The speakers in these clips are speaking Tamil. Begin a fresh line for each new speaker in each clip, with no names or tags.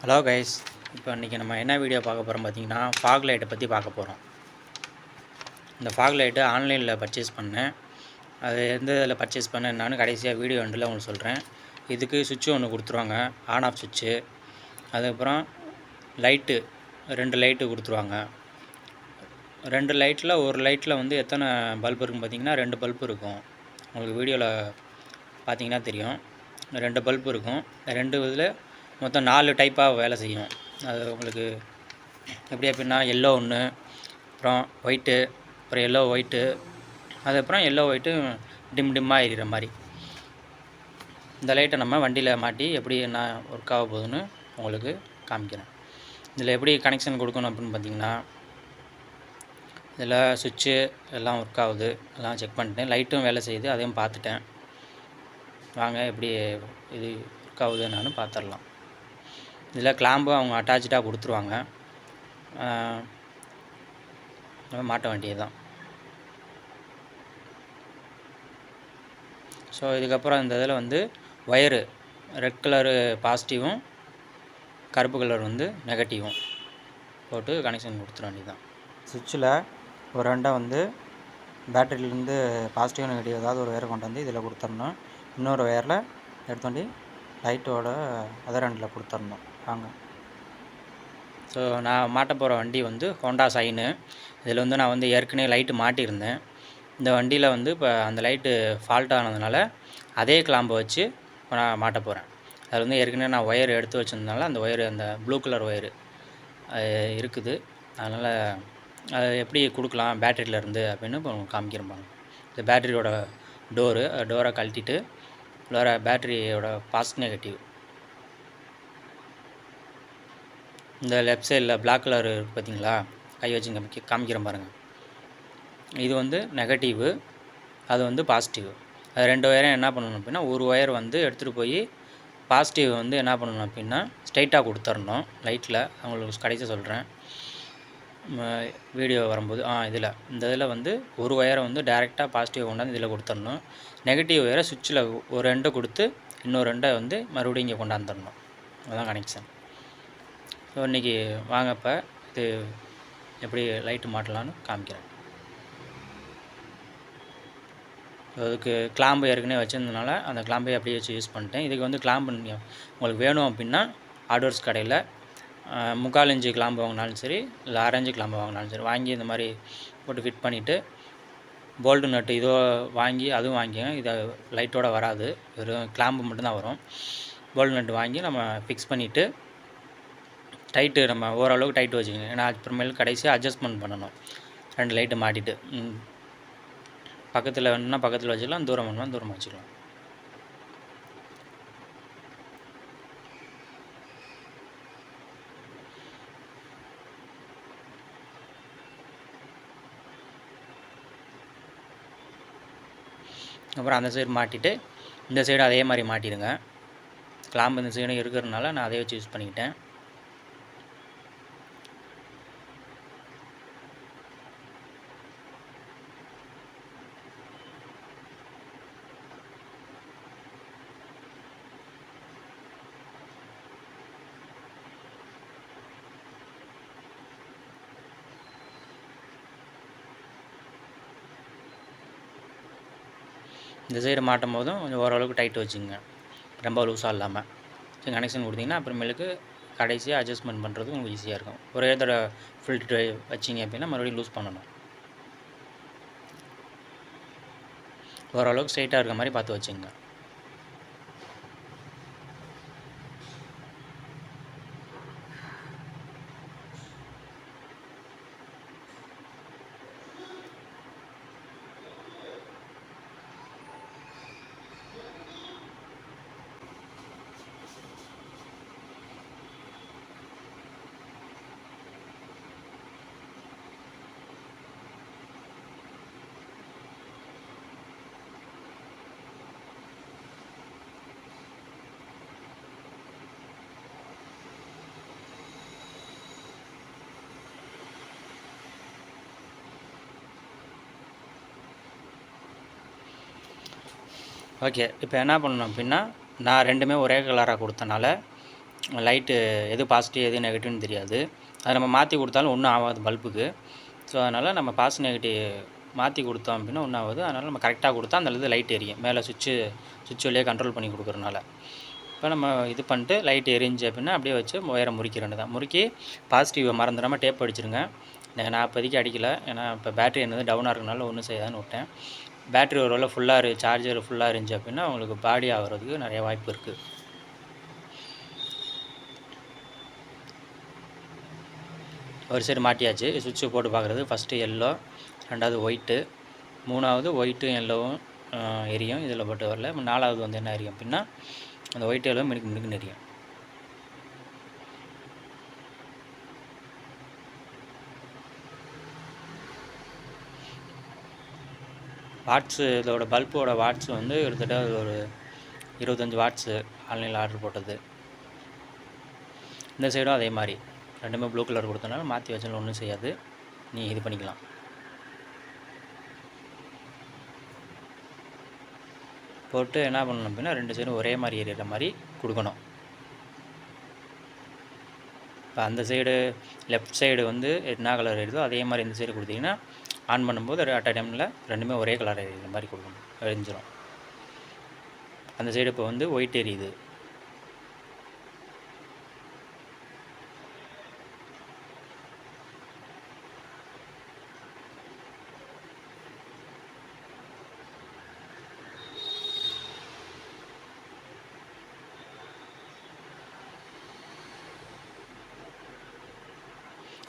ஹலோ கைஸ், இப்போ இன்றைக்கி நம்ம என்ன வீடியோ பார்க்க போகிறோம் பார்த்தீங்கன்னா, ஃபாக் லைட்டை பற்றி பார்க்க போகிறோம். இந்த ஃபாக் லைட்டை ஆன்லைனில் பர்ச்சேஸ் பண்ணேன். அது எந்த இதில் பர்ச்சேஸ் பண்ணேன்னு கடைசியாக வீடியோ எண்டில் உங்களுக்கு சொல்கிறேன். இதுக்கு சுவிட்சு ஒன்று கொடுத்துருவாங்க, ஆன் ஆஃப் சுவிட்சு. அதுக்கப்புறம் லைட்டு 2 லைட்டு கொடுத்துருவாங்க. 2 லைட்டில் ஒரு லைட்டில் வந்து எத்தனை பல்ப் இருக்குன்னு பார்த்தீங்கன்னா 2 பல்ப் இருக்கும். உங்களுக்கு வீடியோவில் பார்த்தீங்கன்னா தெரியும், 2 பல்ப் இருக்கும். 2 இதில் மொத்தம் 4 டைப்பாக வேலை செய்யும். அது உங்களுக்கு எப்படி அப்படின்னா எல்லோ ஒன்று, அப்புறம் ஒயிட்டு, அப்புறம் எல்லோ ஒயிட்டு, அதுக்கப்புறம் எல்லோ ஒயிட்டு டிம்மாக எரிகிற மாதிரி. இந்த லைட்டை நம்ம வண்டியில் மாட்டி எப்படி என்ன ஒர்க் ஆக போகுதுன்னு உங்களுக்கு காமிக்கிறேன். இதில் எப்படி கனெக்ஷன் கொடுக்கணும் அப்படின்னு பார்த்தீங்கன்னா, இதில் சுவிட்சு எல்லாம் ஒர்க் ஆகுது, எல்லாம் செக் பண்ணிட்டேன். லைட்டும் வேலை செய்யுது, அதையும் பார்த்துட்டேன். வாங்க எப்படி இது ஒர்க் ஆகுதுன்னு பார்த்துடலாம். இதில் கிளாம்பு அவங்க அட்டாச்சாக கொடுத்துருவாங்க, நம்ம மாட்ட வேண்டியது தான். ஸோ இதுக்கப்புறம் இந்த இதில் வந்து ஒயரு ரெட் கலரு பாசிட்டிவும், கருப்பு கலர் வந்து நெகட்டிவும் போட்டு கனெக்ஷன் கொடுத்துட வேண்டியது தான். சுவிட்சில் ஒரு ரெண்டை வந்து பேட்டரியிலேருந்து பாசிட்டிவ் நெகட்டிவ் ஏதாவது ஒரு ஒயரை கொண்டு வந்து இதில் கொடுத்துடணும். இன்னொரு ஒயரில் எடுத்து லைட்டோட அதர் ரெண்டில் கொடுத்துடணும். வாங்க. ஸோ நான் மாட்ட போகிற வண்டி வந்து ஹோண்டா சைனு. இதில் வந்து நான் வந்து ஏற்கனவே லைட்டு மாட்டியிருந்தேன். இந்த வண்டியில் வந்து இப்போ அந்த லைட்டு ஃபால்ட் ஆனதுனால அதே கிளாம்பை வச்சு நான் மாட்ட போகிறேன். அதில் வந்து ஏற்கனவே நான் ஒயர் எடுத்து வச்சுருந்தனால அந்த ஒயரு, அந்த ப்ளூ கலர் ஒயரு இருக்குது. அதனால் அதை எப்படி கொடுக்கலாம் பேட்டரியிலேருந்து அப்படின்னு இப்போ காமிக்கிறேன் பாருங்க. இந்த பேட்டரியோட டோரை கழட்டிட்டு உள்ளார பேட்டரியோட பாசிட்டிவ் நெகட்டிவ் இந்த லெஃப்ட் சைடில் பிளாக் கலர் இருக்குது பார்த்தீங்களா, கை வச்சு காமிக்கிறேன் பாருங்கள். இது வந்து நெகட்டிவு, அது வந்து பாசிட்டிவ். அது 2 ஒயரையும் என்ன பண்ணணும் அப்படின்னா, ஒரு ஒயர் வந்து எடுத்துகிட்டு போய் பாசிட்டிவ் வந்து என்ன பண்ணணும் அப்படின்னா ஸ்ட்ரைட்டாக கொடுத்துடணும் லைட்டில். அவங்களுக்கு கடைசியாக சொல்கிறேன் வீடியோ வரும்போது. இந்த இதில் வந்து ஒரு ஒயரை வந்து டைரெக்டாக பாசிட்டிவ் கொண்டாந்து இதில் கொடுத்துடணும். நெகட்டிவ் ஒயரை சுவிட்சில் ஒரு 2 கொடுத்து இன்னொரு 2 வந்து மறுபடியும் இங்கே கொண்டாந்துடணும். அதுதான் கனெக்ஷன். ஸோ இன்றைக்கி வாங்க இப்போ இது எப்படி லைட்டு மாட்டலான்னு காமிக்கிறேன். அதுக்கு கிளாம்பு ஏற்கனவே வச்சுருந்தனால அந்த கிளாம்பை அப்படியே வச்சு யூஸ் பண்ணிட்டேன். இதுக்கு வந்து கிளாம்பு உங்களுக்கு வேணும் அப்படின்னா ஹார்ட்வேர்ஸ் கடையில் 3/4 இன்ச்சு கிளாம்பு வாங்கினாலும் சரி, இல்லை 1/2 இன்ச்சு கிளாம்பு வாங்கினாலும் சரி வாங்கி இந்த மாதிரி போட்டு ஃபிட் பண்ணிவிட்டு, போல்டு நட்டு இதோ வாங்கி அதுவும் வாங்கிங்க. இதை லைட்டோடு வராது, வெறும் கிளாம்பு மட்டும்தான் வரும். போல்டு நட்டு வாங்கி நம்ம ஃபிக்ஸ் பண்ணிவிட்டு டைட்டு நம்ம ஓரளவுக்கு டைட்டு வச்சுக்கோங்க. ஏன்னா அப்புறமேல் கடைசியாக அட்ஜஸ்ட்மெண்ட் பண்ணணும். 2 லைட்டு மாட்டிட்டு பக்கத்தில் வேணும்னா பக்கத்தில் வச்சுக்கலாம், தூரம் வேணும்னா தூரமாக வச்சுக்கலாம். அப்புறம் அந்த சைடு மாட்டிட்டு இந்த சைடு அதே மாதிரி மாட்டிடுங்க. கிளாம்பு இந்த சைடும் இருக்கிறதுனால நான் அதே வச்சு யூஸ் பண்ணிக்கிட்டேன். இந்த சைடு மாட்டும் போதும் கொஞ்சம் ஓரளவுக்கு டைட்டு வச்சுங்க, ரொம்ப லூஸாக இல்லாமல். சரி, கனெக்ஷன் கொடுத்தீங்கன்னா அப்புறமேலுக்கு கடைசியாக அட்ஜஸ்ட்மெண்ட் பண்ணுறது உங்களுக்கு ஈஸியாக இருக்கும். ஒரே தடவை ஃபில்ட்ரு வச்சிங்க அப்படின்னா மறுபடியும் லூஸ் பண்ணணும். ஓரளவுக்கு ஸ்ட்ரைட்டாக இருக்க மாதிரி பார்த்து வச்சுங்க. ஓகே, இப்போ என்ன பண்ணணும் அப்படின்னா, நான் 2மே ஒரே கலராக கொடுத்தனால லைட்டு எது பாசிட்டிவ் எது நெகட்டிவ்னு தெரியாது. அதை நம்ம மாற்றி கொடுத்தாலும் ஒன்றும் ஆகாது பல்புக்கு. ஸோ அதனால் நம்ம பாசிட்டிவ் நெகட்டிவ் மாற்றி கொடுத்தோம் அப்படின்னா ஒன்றும் ஆகுது. அதனால் நம்ம கரெக்டாக கொடுத்தா அந்த இது லைட் எரியும். மேலே சுவிட்ச் வழியாக கண்ட்ரோல் பண்ணி கொடுக்குறனால. இப்போ நம்ம இது பண்ணிட்டு லைட் எரிஞ்சு அப்படின்னா அப்படியே வச்சு ஒயரை முறுக்கிற வேண்டியதான். முறுக்கி பாசிட்டிவ் மறந்துடாமல் டேப் அடிச்சிருங்க. நான் இப்போதைக்கு அடிக்கலை, ஏன்னா இப்போ பேட்டரி என்னது டவுனாக இருக்கனால ஒன்றும் செய்யாதுன்னு விட்டேன். பேட்டரி ஒரு வேளை ஃபுல்லாக சார்ஜர் ஃபுல்லாக இருந்துச்சு அப்படின்னா உங்களுக்கு பாடி ஆகிறதுக்கு நிறைய வாய்ப்பு இருக்குது. ஒரு சைடு மாட்டியாச்சு. சுவிட்சு போட்டு பார்க்குறது ஃபஸ்ட்டு எல்லோ, ரெண்டாவது ஒயிட்டு, மூணாவது ஒயிட்டும் எல்லோவும் எரியும். இதில் போட்டு வரல. 4வது வந்து என்ன எரியும் அப்படின்னா அந்த ஒயிட் எல்லோ மினுக்குன்னு எரியும். வாட்ஸு இதோட பல்போட வாட்ஸு வந்து கிட்டத்தட்ட ஒரு 25 வாட்ஸு ஆன்லைனில் ஆர்டர் போட்டது. இந்த சைடும் அதே மாதிரி ரெண்டுமே ப்ளூ கலர் கொடுத்தனால மாற்றி வச்சாலும் ஒன்றும் செய்யாது. நீ இது பண்ணிக்கலாம். போட்டு என்ன பண்ணணும் அப்படின்னா 2 சைடும் ஒரே மாதிரி எரியிற மாதிரி கொடுக்கணும். இப்போ அந்த சைடு லெஃப்ட் சைடு வந்து என்ன கலர் எரியுதோ அதே மாதிரி இந்த சைடு கொடுத்தீங்கன்னா ஆன் பண்ணும்போது அட் டைமில் ரெண்டுமே ஒரே கலர் எரியுற மாதிரி கொடுக்கணும். எரிஞ்சிடும். அந்த சைடு இப்போ வந்து ஒயிட் எரியுது.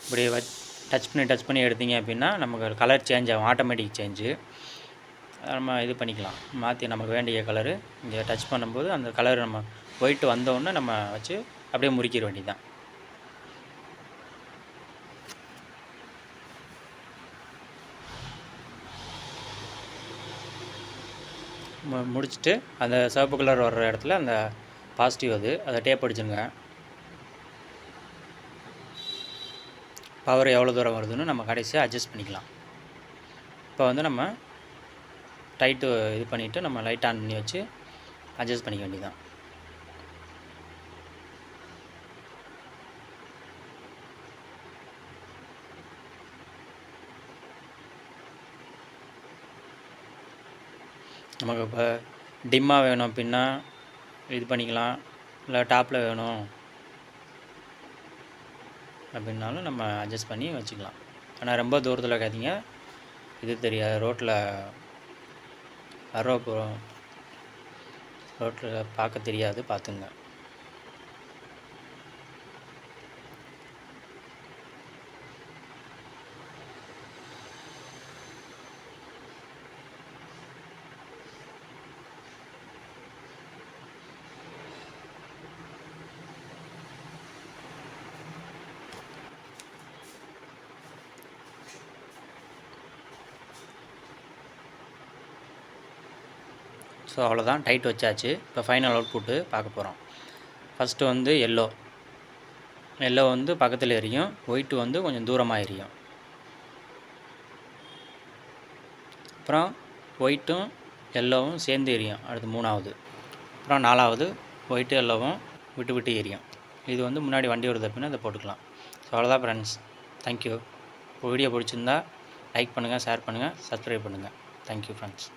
இப்படி டச் பண்ணி எடுத்தீங்க அப்படின்னா நமக்கு கலர் சேஞ்ச் ஆகும். Automatic change. நம்ம இது பண்ணிக்கலாம். மாற்றி நமக்கு வேண்டிய கலரு இங்கே டச் பண்ணும்போது அந்த கலர் நம்ம ஒயிட் வந்தோடனே நம்ம வச்சு அப்படியே முறிக்கிற வேண்டியதுதான். முடிச்சுட்டு அந்த சிவப்பு கலர் வர்ற இடத்துல அந்த பாசிட்டிவ் அதை டேப் அடிச்சுருங்க. பவர் எவ்வளோ தூரம் வருதுன்னு நம்ம கடைசியாக அட்ஜஸ்ட் பண்ணிக்கலாம். இப்போ வந்து நம்ம டைட்டு இது பண்ணிவிட்டு நம்ம லைட் ஆன் பண்ணி வச்சு அட்ஜஸ்ட் பண்ணிக்க வேண்டியதுதான். நமக்கு இப்போ டிம்மாக வேணும் அப்படின்னா இது பண்ணிக்கலாம். இல்லை டாப்பில் வேணும் அப்படின்னாலும் நம்ம அட்ஜஸ்ட் பண்ணி வச்சுக்கலாம். ஆனால் ரொம்ப தூரத்தில் இருக்காதீங்க. இது தெரியாது, ரோட்டில் ரோட்டில் பார்க்க தெரியாது, பார்த்துங்க. ஸோ அவ்வளோதான், டைட் வச்சாச்சு. இப்போ ஃபைனல் அவுட்புட்டு பார்க்க போகிறோம். ஃபஸ்ட்டு வந்து எல்லோ வந்து பக்கத்தில் எரியும், ஒயிட்டு வந்து கொஞ்சம் தூரமாக எரியும். அப்புறம் ஒயிட்டும் எல்லோவும் சேர்ந்து எரியும். அடுத்து 3வது, அப்புறம் 4வது ஒயிட்டு எல்லோவும் விட்டு எரியும். இது வந்து முன்னாடி வண்டி வருது அப்படின்னா அதை போட்டுக்கலாம். ஸோ அவ்வளோதான் ஃப்ரெண்ட்ஸ். தேங்க்யூ. வீடியோ பிடிச்சிருந்தா லைக் பண்ணுங்கள், ஷேர் பண்ணுங்கள், சப்ஸ்கிரைப் பண்ணுங்கள். Thank you friends.